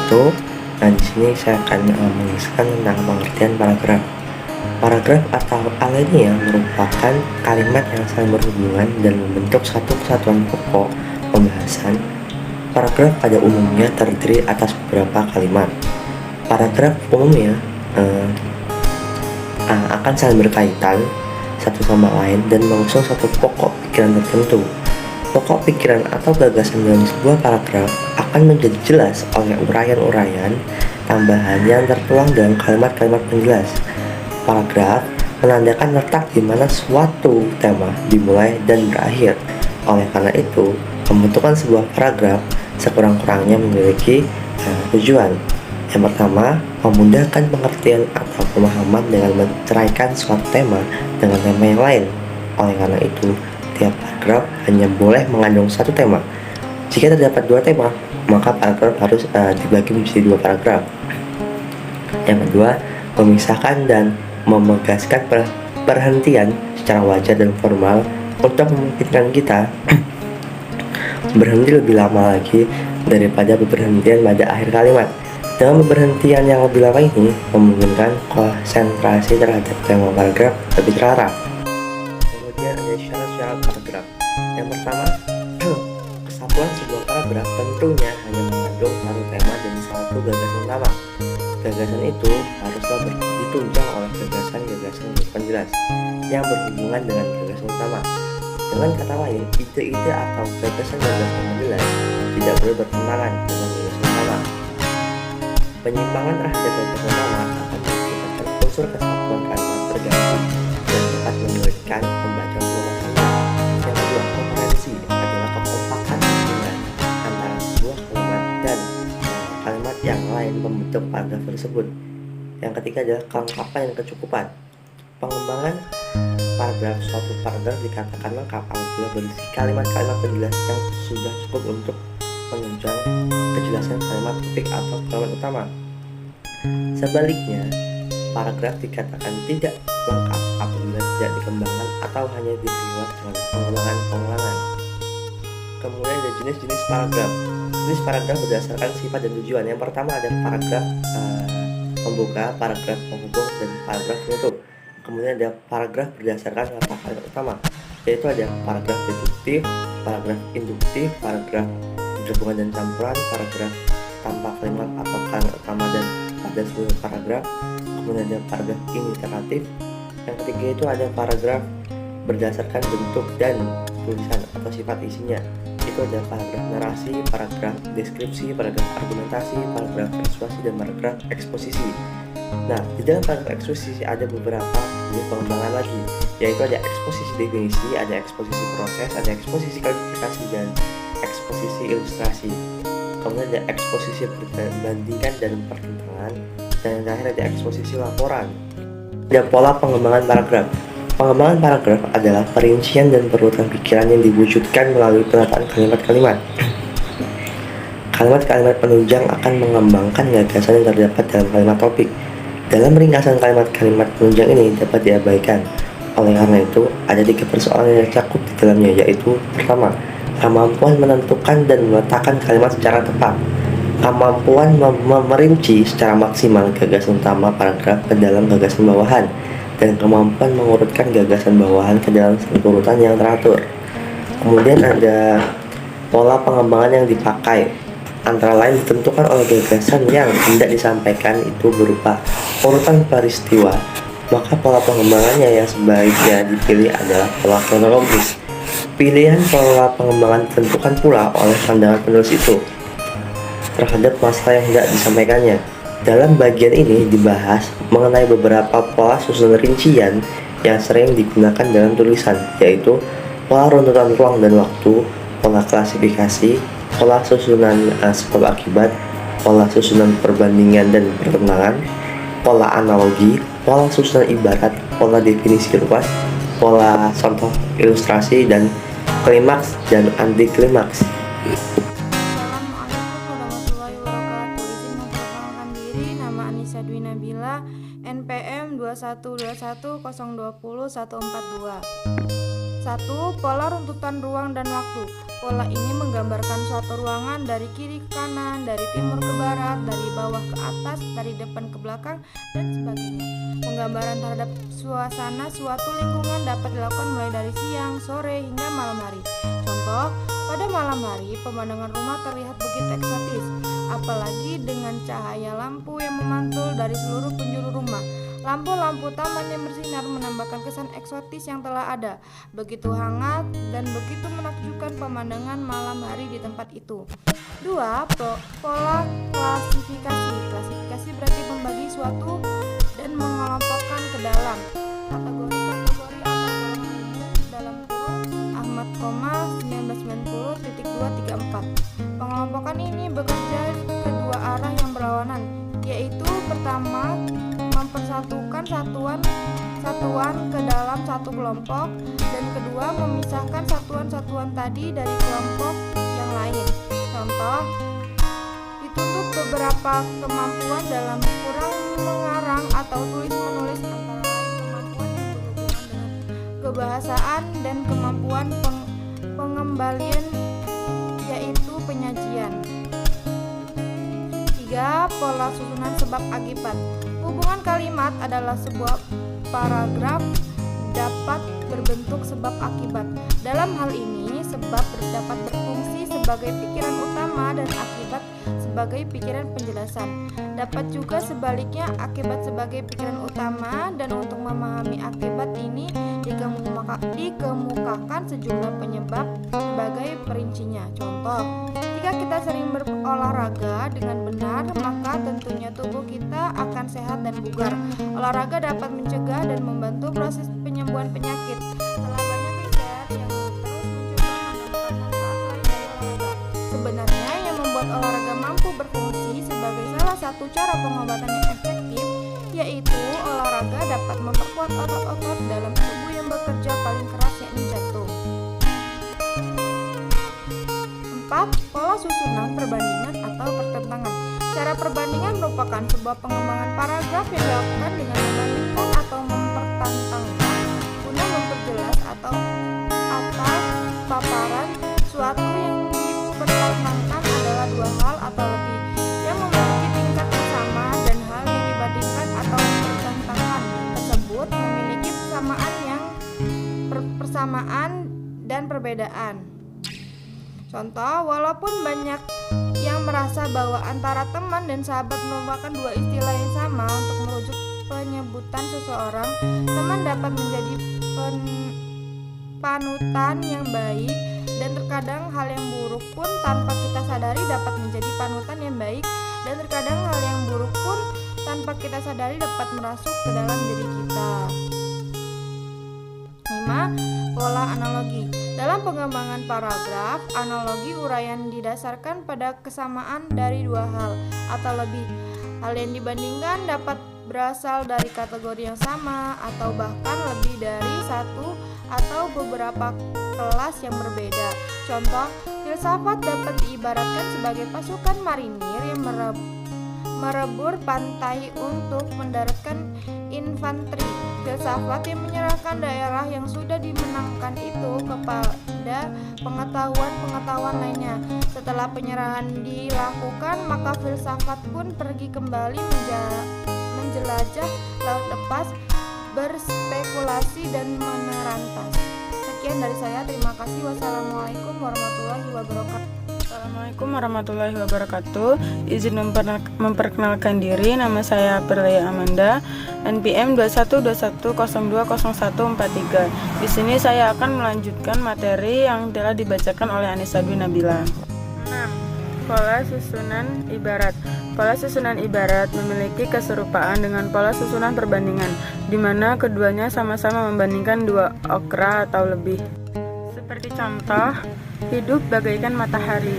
satu. Nah, di sini saya akan menjelaskan tentang pengertian paragraf. Paragraf atau alinea merupakan kalimat yang saling berhubungan dan membentuk satu kesatuan pokok pembahasan. Paragraf pada umumnya terdiri atas beberapa kalimat. Paragraf umumnya akan saling berkaitan satu sama lain dan mengusung satu pokok pikiran tertentu. Pokok pikiran atau gagasan dalam sebuah paragraf akan menjadi jelas oleh uraian-uraian tambahan yang tertuang dalam kalimat-kalimat penjelas. Paragraf menandakan letak di mana suatu tema dimulai dan berakhir. Oleh karena itu, pembentukan sebuah paragraf sekurang-kurangnya memiliki tujuan. Yang pertama, memudahkan pengertian atau pemahaman dengan menceraikan suatu tema dengan tema yang lain. Oleh karena itu, tiap paragraf hanya boleh mengandung satu tema. Jika terdapat dua tema, maka paragraf harus dibagi menjadi dua paragraf. Yang kedua, memisahkan dan memegaskan perhentian secara wajar dan formal untuk memungkinkan kita berhenti lebih lama lagi daripada berhentian pada akhir kalimat. Dengan berhentian yang lebih lama ini memungkinkan konsentrasi terhadap tema paragraf lebih terarah. Kemudian ada syarat-syarat paragraf. Yang pertama, kesatuan sebuah paragraf tentunya hanya mengandung satu tema dan satu gagasan utama. Gagasan itu haruslah ditunjang oleh gagasan penjelas yang berhubungan dengan gagasan utama. Dengan kata lain, ide-ide atau gagasan penjelas tidak boleh bertentangan dengan gagasan utama. Penyimpangan terhadap gagasan utama akan menciptakan unsur kesatuan kalimat terganggu dan dapat menyulitkan pembaca memahaminya. Yang kedua, koherensi adalah kekompakan hubungan antara sebuah kalimat dan kalimat yang lain membentuk paragraf tersebut. Yang ketiga adalah kelengkapan dan kecukupan. Pengembangan paragraf suatu paragraf dikatakan lengkap apabila berisi kalimat-kalimat penjelas yang sudah cukup untuk menunjang kejelasan kalimat topik atau kalimat utama. Sebaliknya, paragraf dikatakan tidak lengkap apabila tidak dikembangkan atau hanya diperluas dengan pengulangan-pengulangan. Kemudian ada jenis-jenis paragraf. Jenis paragraf berdasarkan sifat dan tujuan. Yang pertama ada paragraf pembuka, paragraf penghubung, dan paragraf penutup. Kemudian ada paragraf berdasarkan letak kalimat utama, yaitu ada paragraf deduktif, paragraf induktif, paragraf gabungan dan campuran, paragraf tanpa kalimat atau kalimat utama dan pada seluruh paragraf. Kemudian ada paragraf initeratif. Yang ketiga itu ada paragraf berdasarkan bentuk dan tulisan atau sifat isinya. Itu ada paragraf narasi, paragraf deskripsi, paragraf argumentasi, paragraf persuasi, dan paragraf eksposisi. Nah, di dalam paragraf eksposisi ada beberapa jenis pengembangan lagi, yaitu ada eksposisi definisi, ada eksposisi proses, ada eksposisi klasifikasi, dan eksposisi ilustrasi. Kemudian ada eksposisi perbandingan dan pertentangan, dan yang terakhir ada eksposisi laporan. Ada pola pengembangan paragraf. Pengembangan paragraf adalah perincian dan perututan pikiran yang diwujudkan melalui penataan kalimat-kalimat. Kalimat-kalimat penunjang akan mengembangkan gagasan yang terdapat dalam kalimat topik. Dalam ringkasan kalimat-kalimat penunjang ini dapat diabaikan. Oleh karena itu, ada 3 persoalan yang tercakup di dalamnya, yaitu pertama, kemampuan menentukan dan meletakkan kalimat secara tepat. Kemampuan merinci secara maksimal gagasan utama paragraf ke dalam gagasan bawahan, dan kemampuan mengurutkan gagasan bawahan ke dalam urutan yang teratur. Kemudian ada pola pengembangan yang dipakai, antara lain ditentukan oleh gagasan yang hendak disampaikan itu berupa urutan peristiwa, maka pola pengembangannya yang sebaiknya dipilih adalah pola kronologis. Pilihan pola pengembangan ditentukan pula oleh pandangan penulis itu terhadap masalah yang hendak disampaikannya. Dalam bagian ini dibahas mengenai beberapa pola susunan rincian yang sering digunakan dalam tulisan, yaitu pola runtutan ruang dan waktu, pola klasifikasi, pola susunan sebab akibat, pola susunan perbandingan dan pertentangan, pola analogi, pola susunan ibarat, pola definisi luas, pola contoh ilustrasi, dan klimaks dan anti klimaks. NPM 21210200142. 1. Pola runtutan ruang dan waktu. Pola ini menggambarkan suatu ruangan dari kiri ke kanan, dari timur ke barat, dari bawah ke atas, dari depan ke belakang, dan sebagainya. Penggambaran terhadap suasana suatu lingkungan dapat dilakukan mulai dari siang, sore, hingga malam hari. Contoh, pada malam hari pemandangan rumah terlihat begitu eksotis, apalagi dengan cahaya lampu yang memantul dari seluruh penjuru rumah. Lampu-lampu taman yang bersinar menambahkan kesan eksotis yang telah ada, begitu hangat dan begitu menakjubkan pemandangan malam hari di tempat itu. 2. Pola klasifikasi. Klasifikasi berarti membagi suatu dan mengelompokkan ke dalam kategori-kategori atau golongan umum dalam kurung Ahmad, 1990.234. Pengelompokan ini bekerja kedua arah yang berlawanan, yaitu pertama mempersatukan satuan ke dalam satu kelompok, dan kedua memisahkan satuan-satuan tadi dari kelompok yang lain. Contoh, dituntut beberapa kemampuan dalam kurang mengarang atau tulis-menulis, antara lain kemampuan yang berhubungan dengan kebahasaan dan kemampuan pengembalian, yaitu penyajian. 3. Pola susunan sebab akibat. Hubungan kalimat adalah sebuah paragraf dapat berbentuk sebab akibat. Dalam hal ini, sebab dapat berfungsi sebagai pikiran utama dan akibat sebagai pikiran penjelasan. Dapat juga sebaliknya, akibat sebagai pikiran utama, dan untuk memahami akibat ini dikemukakan sejumlah penyebab sebagai perincinya. Contoh, jika kita sering berolahraga dengan benar, maka tentunya tubuh kita akan sehat dan bugar. Olahraga dapat mencegah dan membantu proses penyembuhan penyakit. Telah banyak riset yang terus mencoba menemukan manfaat lain dari olahraga. Sebenarnya yang membuat olahraga mampu berfungsi sebagai salah satu cara pengobatan yang efektif, yaitu olahraga dapat memperkuat otot-otot dalam tubuh yang bekerja paling keras, yakni jantung. 4. Pola susunan perbandingan atau pertentangan. Cara perbandingan merupakan sebuah pengembangan paragraf yang dilakukan dengan membandingkan atau mempertentangkan guna memperjelas atau paparan suatu yang dipertentangkan adalah dua hal atau lebih yang memiliki tingkat yang sama, dan hal yang dibandingkan atau pertentangan tersebut memiliki persamaan dan perbedaan. Contoh, walaupun banyak yang merasa bahwa antara teman dan sahabat merupakan dua istilah yang sama untuk merujuk penyebutan seseorang, teman dapat menjadi panutan yang baik, dan terkadang hal yang buruk pun tanpa kita sadari dapat menjadi panutan yang baik, dan terkadang hal yang buruk pun tanpa kita sadari dapat merasuk ke dalam diri kita. 5. Pola analogi. Dalam pengembangan paragraf, analogi uraian didasarkan pada kesamaan dari dua hal atau lebih. Hal yang dibandingkan dapat berasal dari kategori yang sama atau bahkan lebih dari satu atau beberapa kelas yang berbeda. Contoh, filsafat dapat diibaratkan sebagai pasukan marinir yang merebur pantai untuk mendaratkan infanteri. Filsafat yang menyerahkan daerah yang sudah dimenangkan itu kepada pengetahuan lainnya. Setelah penyerahan dilakukan, maka filsafat pun pergi kembali menjelajah laut lepas, berspekulasi dan menerantas. Sekian dari saya, terima kasih. Wassalamualaikum warahmatullahi wabarakatuh. Assalamualaikum warahmatullahi wabarakatuh. Izin memperkenalkan diri, nama saya Perlaya Amanda, NPM 2121020143. Di sini saya akan melanjutkan materi yang telah dibacakan oleh Anissa Dwi Nabila. 6. Pola susunan ibarat. Pola susunan ibarat memiliki keserupaan dengan pola susunan perbandingan, di mana keduanya sama-sama membandingkan dua okra atau lebih. Seperti contoh, hidup bagaikan matahari,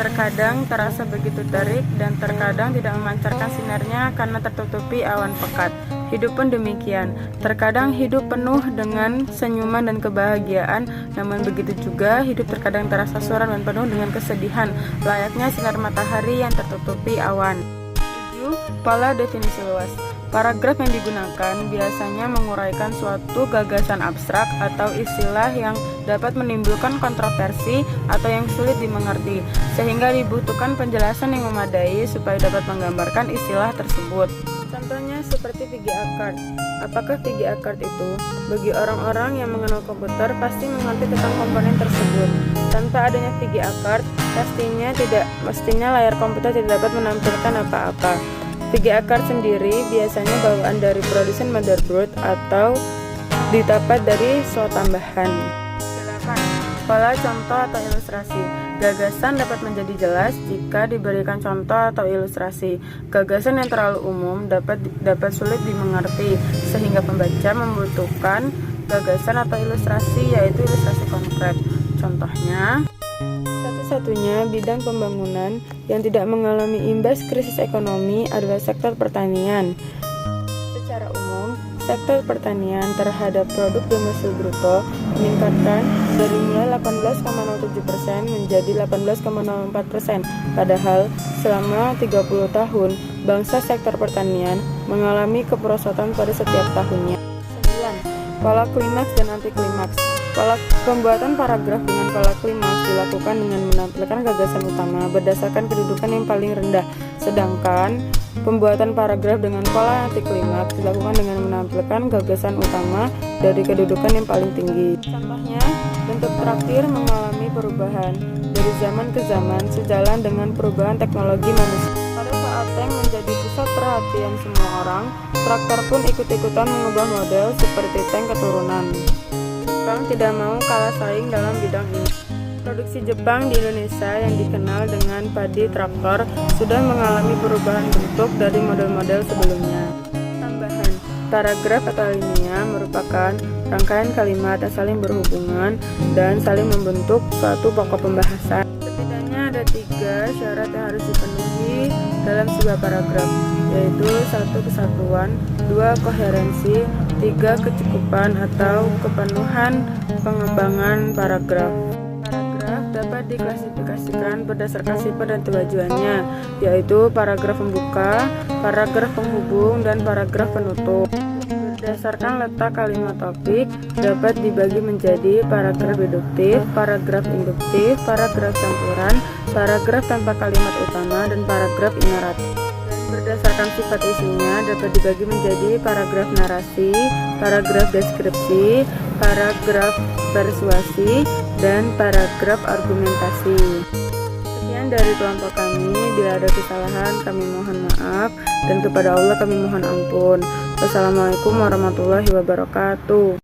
terkadang terasa begitu terik dan terkadang tidak memancarkan sinarnya karena tertutupi awan pekat. Hidup pun demikian, terkadang hidup penuh dengan senyuman dan kebahagiaan, namun begitu juga hidup terkadang terasa suram dan penuh dengan kesedihan, layaknya sinar matahari yang tertutupi awan. 7. Pola definisi luas. Paragraf yang digunakan biasanya menguraikan suatu gagasan abstrak atau istilah yang dapat menimbulkan kontroversi atau yang sulit dimengerti, sehingga dibutuhkan penjelasan yang memadai supaya dapat menggambarkan istilah tersebut. Contohnya seperti VGA card. Apakah VGA card itu? Bagi orang-orang yang mengenal komputer pasti mengerti tentang komponen tersebut. Tanpa adanya VGA card, mestinya layar komputer tidak dapat menampilkan apa-apa. VGA card sendiri biasanya bawaan dari produsen motherboard atau didapat dari slot tambahan. 8. Pola contoh atau ilustrasi. Gagasan dapat menjadi jelas jika diberikan contoh atau ilustrasi. Gagasan yang terlalu umum dapat sulit dimengerti, sehingga pembaca membutuhkan gagasan atau ilustrasi, yaitu ilustrasi konkret. Contohnya, satu-satunya bidang pembangunan yang tidak mengalami imbas krisis ekonomi adalah sektor pertanian. Secara umum, sektor pertanian terhadap produk domestik bruto meningkatkan dari mulai 18,07% menjadi 18,04%. Padahal selama 30 tahun, bangsa sektor pertanian mengalami keperosotan pada setiap tahunnya. 9. Pola klimaks dan anti klimaks. Pembuatan paragraf dengan pola klimaks dilakukan dengan menampilkan gagasan utama berdasarkan kedudukan yang paling rendah, sedangkan pembuatan paragraf dengan pola anti klimaks dilakukan dengan menampilkan gagasan utama dari kedudukan yang paling tinggi. Contohnya, bentuk traktir mengalami perubahan dari zaman ke zaman sejalan dengan perubahan teknologi manusia. Pada saat tank menjadi pusat perhatian semua orang, traktor pun ikut-ikutan mengubah model seperti tank keturunan. Jepang tidak mau kalah saing dalam bidang ini. Produksi Jepang di Indonesia yang dikenal dengan padi traktor sudah mengalami perubahan bentuk dari model-model sebelumnya. Tambahan, paragraf atau alinea merupakan rangkaian kalimat yang saling berhubungan dan saling membentuk suatu pokok pembahasan. Setidaknya ada 3 syarat yang harus dipenuhi dalam sebuah paragraf, yaitu 1. Kesatuan, 2. Koherensi, 3. Kecukupan atau kepenuhan pengembangan paragraf. Paragraf dapat diklasifikasikan berdasarkan sifat dan tujuannya, yaitu paragraf pembuka, paragraf penghubung, dan paragraf penutup. Berdasarkan letak kalimat topik, dapat dibagi menjadi paragraf deduktif, paragraf induktif, paragraf campuran, paragraf tanpa kalimat utama, dan paragraf inaratif. Berdasarkan sifat isinya dapat dibagi menjadi paragraf narasi, paragraf deskripsi, paragraf persuasi, dan paragraf argumentasi. Sekian dari kelompok kami. Bila ada kesalahan kami mohon maaf, dan kepada Allah kami mohon ampun. Wassalamualaikum warahmatullahi wabarakatuh.